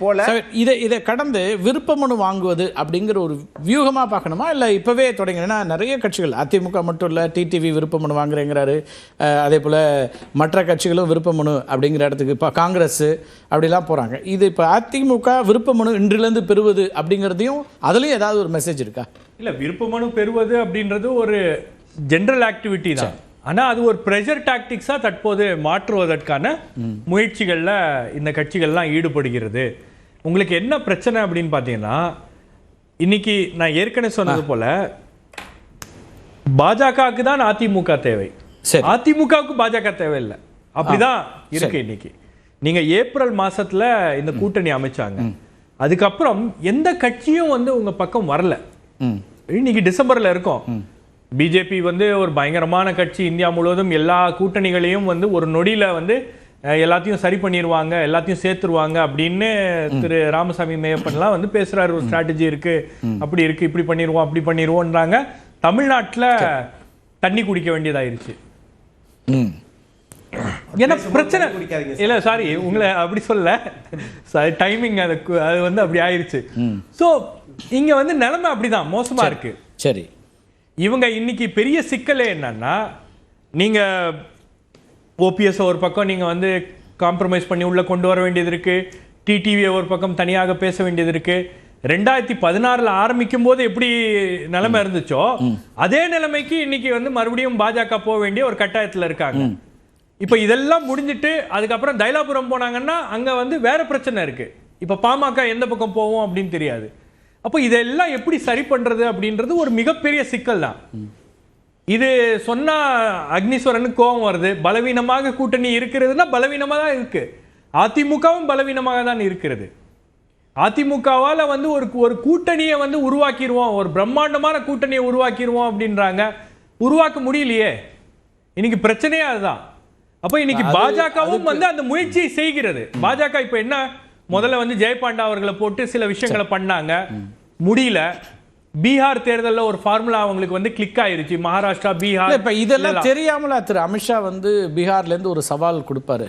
போல இதை கடந்து விருப்ப மனு வாங்குவது அப்படிங்கிற ஒரு வியூகமாக பார்க்கணுமா, இல்லை இப்போவே தொடங்கினா நிறைய கட்சிகள், அதிமுக மட்டும் இல்லை, டிடிவி விருப்ப மனு வாங்குறேங்கிறாரு, அதே போல் மற்ற கட்சிகளும் விருப்ப மனு அப்படிங்கிற இடத்துக்கு இப்போ காங்கிரஸ் அப்படிலாம் போகிறாங்க. இது இப்போ அதிமுக விருப்ப மனு இன்றிலிருந்து பெறுவது அப்படிங்கிறதையும் அதுலேயும் ஏதாவது ஒரு மெசேஜ் இருக்கா? இல்லை, விருப்ப மனு பெறுவது அப்படின்றது ஒரு ஜென்ரல் ஆக்டிவிட்டி தான். ஆனால் அது ஒரு ப்ரெஷர் டாக்டிக்ஸாக தற்போது மாற்றுவதற்கான முயற்சிகளில் இந்த கட்சிகள்லாம் ஈடுபடுகிறது. உங்களுக்கு என்ன பிரச்சனை அப்படின்னு பார்த்தீங்கன்னா, இன்னைக்கு நான் ஏற்கனவே சொன்னது போல பாஜகவுக்கு தான் அதிமுக தேவை, அதிமுகவுக்கு பாஜக தேவையில்லை, அப்படிதான் இருக்கு. இன்னைக்கு நீங்க ஏப்ரல் மாசத்துல இந்த கூட்டணி அமைச்சாங்க, அதுக்கப்புறம் எந்த கட்சியும் வந்து உங்க பக்கம் வரல. இன்னைக்கு டிசம்பர்ல இருக்கும். பிஜேபி வந்து ஒரு பயங்கரமான கட்சி, இந்தியா முழுவதும் எல்லா கூட்டணிகளையும் வந்து ஒரு நொடியில வந்து எல்லாத்தையும் சரி பண்ணிடுவாங்க, எல்லாத்தையும் சேர்த்துருவாங்க அப்படின்னு திரு ராமசாமி மேயப்பன்லாம் வந்து பேசுறாரு. ஒரு ஸ்ட்ராட்டஜி இருக்கு, அப்படி இருக்கு, இப்படி பண்ணிடுவோம், அப்படி பண்ணிடுவோன்றாங்க. தமிழ்நாட்டில் தண்ணி குடிக்க வேண்டியதாயிருச்சு. ஏன்னா பிரச்சனை இல்ல, சாரி உங்களை அப்படி சொல்ல, டைமிங் அது வந்து அப்படி ஆயிருச்சு. ஸோ இங்க வந்து நிலைமை அப்படிதான் மோசமா இருக்கு. சரி, இவங்க இன்னைக்கு பெரிய சிக்கலே என்னன்னா, நீங்க ஓபிஎஸ் ஒரு பக்கம் நீங்க வந்து காம்ப்ரமைஸ் பண்ணி உள்ள கொண்டு வர வேண்டியது இருக்கு, டிடிவியை ஒரு பக்கம் தனியாக பேச வேண்டியது இருக்கு. 2016 ஆரம்பிக்கும் போது எப்படி நிலைமை இருந்துச்சோ அதே நிலைமைக்கு இன்னைக்கு வந்து மறுபடியும் பாஜக போக வேண்டிய ஒரு கட்டாயத்தில் இருக்காங்க. இப்ப இதெல்லாம் முடிஞ்சிட்டு அதுக்கப்புறம் தைலாபுரம் போனாங்கன்னா அங்க வந்து வேற பிரச்சனை இருக்கு. இப்ப பாமக எந்த பக்கம் போவோம் அப்படின்னு தெரியாது. அப்போ இதெல்லாம் எப்படி சரி பண்றது அப்படின்றது ஒரு மிகப்பெரிய சிக்கல் தான். இது சொன்னா அக்னீஸ்வரனுக்கு கோபம் வருது. பலவீனமாக கூட்டணி இருக்கிறதுனா பலவீனமா தான் இருக்கு. அதிமுகவும் பலவீனமாக தான் இருக்கிறது. அதிமுகவால வந்து ஒரு கூட்டணியை வந்து உருவாக்கிடுவோம், ஒரு பிரம்மாண்டமான கூட்டணியை உருவாக்கிடுவோம் அப்படின்றாங்க. உருவாக்க முடியலையே. இன்னைக்கு பிரச்சனையே அதுதான். அப்ப இன்னைக்கு பாஜகவும் வந்து அந்த முயற்சியை செய்கிறது. பாஜக இப்ப என்ன, முதல்ல வந்து ஜெயபாண்டா அவர்களை போட்டு சில விஷயங்களை பண்ணாங்க, முடியல. பீகார் தேர்தலில் ஒரு ஃபார்முலா அவங்களுக்கு வந்து கிளிக் ஆயிருச்சு. மகாராஷ்டிரா, பீகார். இப்ப இதெல்லாம் தெரியாமலா திரு அமித்ஷா வந்து பீகார்ல இருந்து ஒரு சவால் கொடுப்பாரு?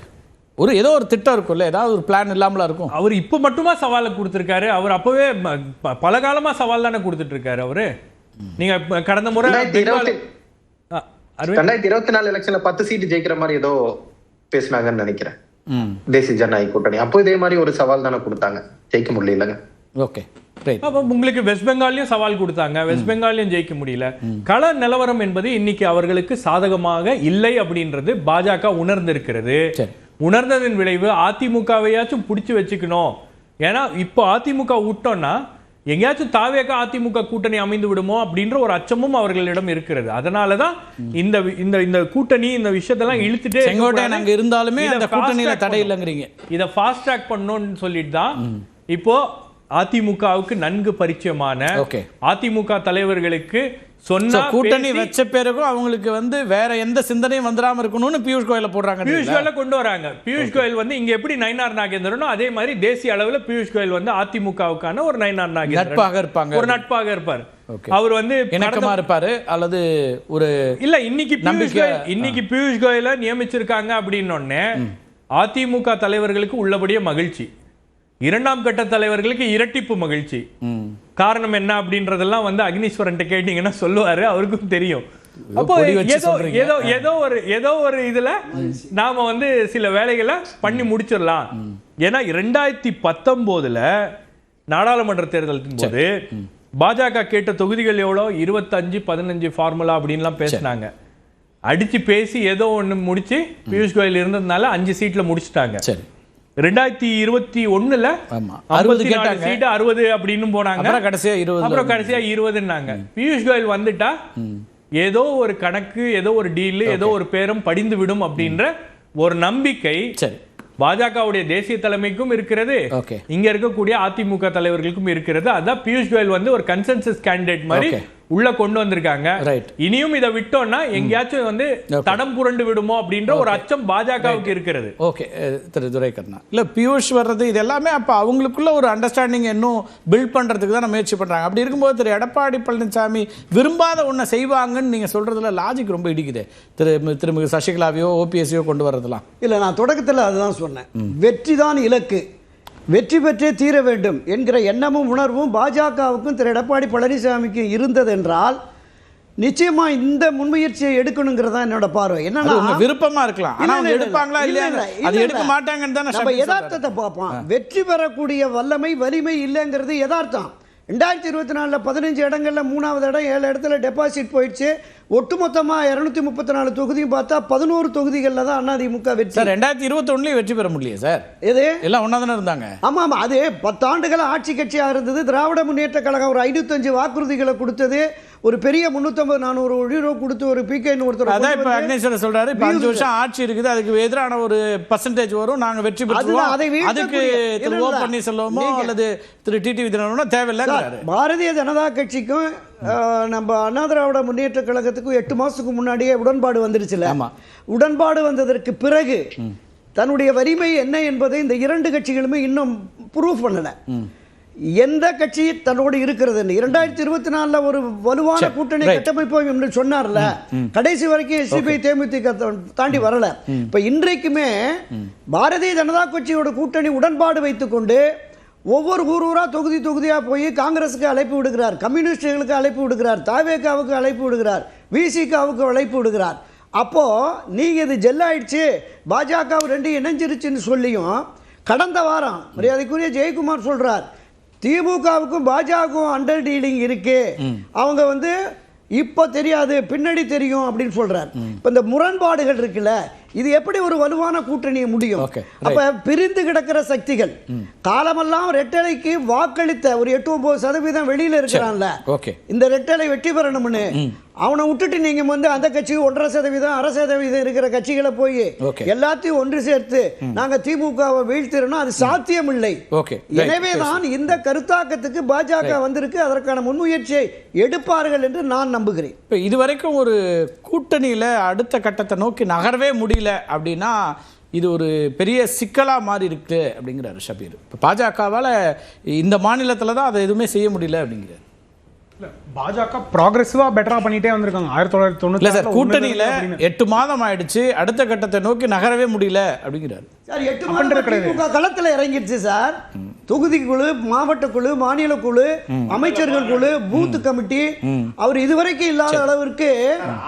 ஏதோ ஒரு திட்டம் இருக்கும்ல, ஏதாவது ஒரு பிளான் இல்லாமலா இருக்கும்? அவர் இப்ப மட்டுமா சவாலை கொடுத்திருக்காரு? அவர் அப்பவே பல காலமா சவால் தானே கொடுத்துட்டு இருக்காரு அவரு. நீங்க கடந்த முறை 2024 எலெக்ஷன்ல 10 சீட் ஜெயிக்கிற மாதிரி ஏதோ பேசினாங்கன்னு நினைக்கிறேன் தேசிய ஜனநாயக கூட்டணி. அப்போ இதே மாதிரி ஒரு சவால் தானே கொடுத்தாங்க, ஜெயிக்க முடியலங்க. ஓகே, உங்களுக்கு வெஸ்ட் பெங்காலையும் சவால் கொடுத்தாங்க, வெஸ்ட் பெங்காலையும் ஜெயிக்க முடியல. கள நிலவரம் என்பது இன்னைக்கு அவர்களுக்கு சாதகமாக இல்லை அப்படின்றது பாஜக உணர்ந்திருக்கிறது. உணர்ந்ததன் விளைவு அதிமுகவையாச்சும் பிடிச்சு வச்சுக்கணும். ஏன்னா இப்போ அதிமுக விட்டோம்னா எங்கேயாச்சும் தாவேக அதிமுக கூட்டணி அமைந்து விடுமோ அப்படின்ற ஒரு அச்சமும் அவர்களிடம் இருக்கிறது. அதனாலதான் இந்த கூட்டணி இந்த விஷயத்தெல்லாம் இழுத்துட்டே அங்க இருந்தாலுமே அந்த கூட்டணியில தடை இல்லைங்கிறீங்க. இதை ஃபாஸ்ட் ட்ராக் பண்ணணும்னு சொல்லிட்டு தான் இப்போ அதிமுகவுக்கு நன்கு பரிச்சயமான அதிமுக தலைவர்களுக்கு சொன்ன கூட்டணி வச்ச பிறகும் அவங்களுக்கு வந்து வேற எந்த சிந்தனையும் வந்துடாம இருக்கணும்னு பியூஷ் கோயல போடுறாங்க. பியூஷ் கோயல கொண்டு வராங்க. பியூஷ் கோயல் வந்து இங்க எப்படி நயினார் நாகேந்திரனோ அதே மாதிரி தேசிய அளவில் பியூஷ் கோயல் வந்து அதிமுகவுக்கான ஒரு நயினார் நாகேந்திரன் நட்பாக இருப்பாங்க, ஒரு நட்பாக இருப்பார். அவர் வந்து இணக்கமா இருப்பாரு அல்லது ஒரு இல்ல. இன்னைக்கு பியூஷ் கோயல நியமிச்சிருக்காங்க அப்படின்னு அதிமுக தலைவர்களுக்கு உள்ளபடியே மகிழ்ச்சி, இரண்டாம் கட்ட தலைவர்களுக்கு இரட்டிப்பு மகிழ்ச்சி. காரணம் என்ன அப்படின்றதெல்லாம் வந்து அக்னீஸ்வரன் கேட்டீங்கன்னா சொல்லுவாரு, அவருக்கும் தெரியும். அப்போ ஏதோ ஒரு இதுல நாம வந்து சில வேலைகளை பண்ணி முடிச்சிடலாம். ஏன்னா 2019 நாடாளுமன்ற தேர்தலின் போது பாஜக கேட்ட தொகுதிகள் எவ்வளோ, 25-15 ஃபார்முலா அப்படின்லாம் பேசினாங்க. அடிச்சு பேசி ஏதோ ஒண்ணு முடிச்சு பியூஷ் கோயல் இருந்ததுனால 5 சீட்ல முடிச்சுட்டாங்க. 2021 64 சீட் 60 அப்படின்னு போனாங்க. அப்புறம் கடைசியா 20ன்னாங்க. பியூஷ் கோயல் வந்துட்டா ஏதோ ஒரு கணக்கு, ஏதோ ஒரு டீல், ஏதோ ஒரு பேரம் படிந்து விடும் அப்படின்ற ஒரு நம்பிக்கை பாஜகவுடைய தேசிய தலைமைக்கும் இருக்கிறது, இங்க இருக்கக்கூடிய அதிமுக தலைவர்களுக்கும் இருக்கிறது. அதான் பியூஷ் கோயல் வந்து ஒரு கன்சென்சஸ் கேண்டிடேட் மாதிரி உள்ள கொண்டு வந்திருக்காங்க. இனியும் இதை விட்டோம்னா எங்கேயாச்சும் வந்து தடம் புரண்டு விடுமோ அப்படின்ற ஒரு அச்சம் பாஜகவுக்கு இருக்கிறது. ஓகே திரு துரைக்கண்ணா, இல்ல பியூஷ் வர்றது இது எல்லாமே அப்ப அவங்களுக்குள்ள ஒரு அண்டர்ஸ்டாண்டிங் இன்னும் பில்ட் பண்றதுக்கு தான் முயற்சி பண்றாங்க. அப்படி இருக்கும்போது திரு எடப்பாடி பழனிசாமி விரும்பாத ஒன்றை செய்வாங்கன்னு நீங்க சொல்றதுல லாஜிக் ரொம்ப இடிக்குது. திருமிகு சசிகலாவையோ ஓபிஎஸ்ஸையோ கொண்டு வர்றதுலாம் இல்ல. நான் தொடக்கத்தில் அதுதான் சொன்னேன், வெற்றி தான் இலக்கு. வெற்றி பெற்றே தீர வேண்டும் என்கிற எண்ணமும் உணர்வும் பாஜகவுக்கும் திரு எடப்பாடி பழனிசாமிக்கும் இருந்ததென்றால் நிச்சயமா இந்த முன்முயற்சியை எடுக்கணுங்கிறதா என்னோட பார்வை. என்னன்னா விருப்பமா இருக்கலாம், ஆனா அவங்க எடுப்பாங்களா இல்லையா, அது எடுக்க மாட்டாங்கன்னு தான் நம்ம யதார்த்தத்தை பார்ப்போம். வெற்றி பெறக்கூடிய வல்லமை வலிமை இல்லைங்கிறது யதார்த்தம். 2024 15 இடங்கள்ல 3வது இடம், 7 இடத்துல டெபாசிட் போயிடுச்சு. ஒட்டுமொத்தமாக 234 தொகுதியும் பார்த்தா 11 தொகுதிகளில் தான் அதிமுக வெற்றி. சார் 2021 வெற்றி பெற முடியல சார், இது எல்லாம் ஒன்றா தானே இருந்தாங்க. ஆமாம், அது 10 ஆண்டுகள் ஆட்சி கட்சியாக இருந்தது. திராவிட முன்னேற்ற கழகம் ஒரு 505 வாக்குறுதிகளை கொடுத்தது, ஒரு பெரிய 350-400 உயிரோ கொடுத்து ஒரு பிகேன்னு ஒருத்தர். அதான் இப்போ அக்னேஸ்வரர் சொல்றாரு, 5 வருஷம் ஆட்சி இருக்குது, அதுக்கு எதிரான ஒரு பர்சன்டேஜ் வரும், நாங்க வெற்றி பெற்றுவோம், அதுக்கு திரு ஓ பன்னீர்செல்வமோ அல்லது திரு டிடிவி தினகரனோ தேவையில்லைங்கிறாரு. பாரதிய ஜனதா கட்சிக்கும் நம்ம அண்ணா திராவிட முன்னேற்ற கழகத்துக்கும் 8 மாசத்துக்கு முன்னாடியே உடன்பாடு வந்துருச்சுல. உடன்பாடு வந்ததற்கு பிறகு தன்னுடைய வலிமை என்ன என்பதை இந்த 2 கட்சிகளுமே இன்னும் ப்ரூவ் பண்ணல. எந்த கட்சி தன்னோடு இருக்கிறது 2024 ஒரு வலுவான கூட்டணி கட்டமைப்போம் என்று சொன்னார்ல, கடைசி வரைக்கும் எஸ்டிபி தேமுதிக தாண்டி வரல. இப்ப இன்றைக்குமே பாரதிய ஜனதா கட்சியோட கூட்டணி உடன்பாடு வைத்துக் கொண்டு ஒவ்வொரு ஊரா தொகுதியா போய் காங்கிரஸுக்கு அழைப்பு விடுகிறார், கம்யூனிஸ்டுகளுக்கு அழைப்பு விடுகிறார், தாவேகாவுக்கு அழைப்பு விடுகிறார், விசிகாவுக்கு அழைப்பு விடுகிறார். அப்போ நீங்க இது ஜெல்லாயிடுச்சு, பாஜக 2 இணைஞ்சிருச்சுன்னு சொல்லியும் கடந்த வாரம் மரியாதைக்குரிய ஜெயக்குமார் சொல்றார், திமுகவுக்கும் பாஜகவுக்கும் அண்டர் டீலிங் இருக்கு, அவங்க இப்ப தெரியாது பின்னாடி தெரியும் அப்படின்னு சொல்றார். இப்ப இந்த முரண்பாடுகள் இருக்குல்ல, இது எப்படி ஒரு வலுவான கூட்டணியை முடியும்? அப்ப பிரிந்து கிடக்கிற சக்திகள் காலமெல்லாம் ரெட்டலைக்கு வாக்களித்த ஒரு 8-9% வெளியில இருக்கிறான்ல, இந்த ரெட்டலை வெற்றி பெறணும்னு அவனை விட்டுட்டு நீங்க அந்த கட்சி 1.5% 1/2% இருக்கிற கட்சிகளை போய் எல்லாத்தையும் ஒன்று சேர்த்து நாங்க திமுகவை வீழ்த்திறோம், அது சாத்தியம் இல்லை. எனவேதான் இந்த கருத்தாக்கத்துக்கு பாஜக வந்திருக்கு, அதற்கான முன்முயற்சியை எடுப்பார்கள் என்று நான் நம்புகிறேன். இதுவரைக்கும் ஒரு கூட்டணியில அடுத்த கட்டத்தை நோக்கி நகரவே முடியல அப்படின்னா இது ஒரு பெரிய சிக்கலா மாறி இருக்கு அப்படிங்கிறாரு ஷபீர். இப்போ பாஜகவால இந்த மாநிலத்தில் தான் அதை எதுவுமே செய்ய முடியல அப்படிங்கிறார். பாஜக ப்ராக்ரெசிவா பெட்டரா பண்ணிட்டே வந்திருக்காங்க. 1990 சார் கூட்டணியில 8 மாதம் ஆயிடுச்சு, அடுத்த கட்டத்தை நோக்கி நகரவே முடியல அப்படிங்கிறாரு. சார் 8 மாதம் களத்துல இறங்கிடுச்சு சார். தொகுதி குழு, மாவட்ட குழு, மாநில குழு, அமைச்சர்கள் குழு, பூத் கமிட்டி, அவர் இதுவரைக்கும் இல்லாத அளவிற்கு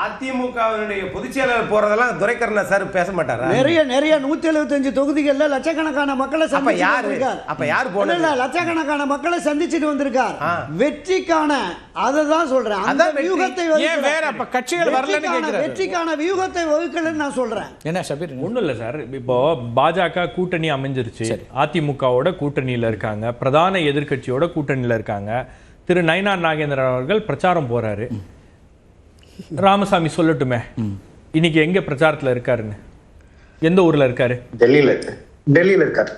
அதிமுகவினுடைய பொதுச் செயலாளர் போறதெல்லாம் துரைக்கண்ணா சார் பேச மாட்டாரா? நிறைய 175 தொகுதிகள்ல லட்சக்கணக்கான மக்களை சந்திச்சிருக்கார். அப்ப யார் போன லட்சக்கணக்கான மக்களை சந்திச்சுட்டு வந்திருக்கார். வெற்றிக்கான அததான் சொல்றேன், அந்த வியூகத்தை வெற்றிக்கான வியூகத்தை வகுக்கலன்னு நான் சொல்றேன். என்ன ஷபீர்? ஒண்ணும் இல்ல சார், இப்போ பாஜக கூட்டணி அமைஞ்சிருச்சு, அதிமுகவோட கூட்டணியில இருக்காங்க, பிரதான எதிர்க்கட்சியோட கூட்டணியில இருக்காங்க. திரு நயினார் நாகேந்திரன் அவர்கள் பிரச்சாரம் போறாரு. ராமசாமி சொல்லட்டுமே, இன்னைக்கு எங்க பிரச்சாரத்துல இருக்காருன்னு, எந்த ஊர்ல இருக்காரு? டெல்லியில இருக்காரு.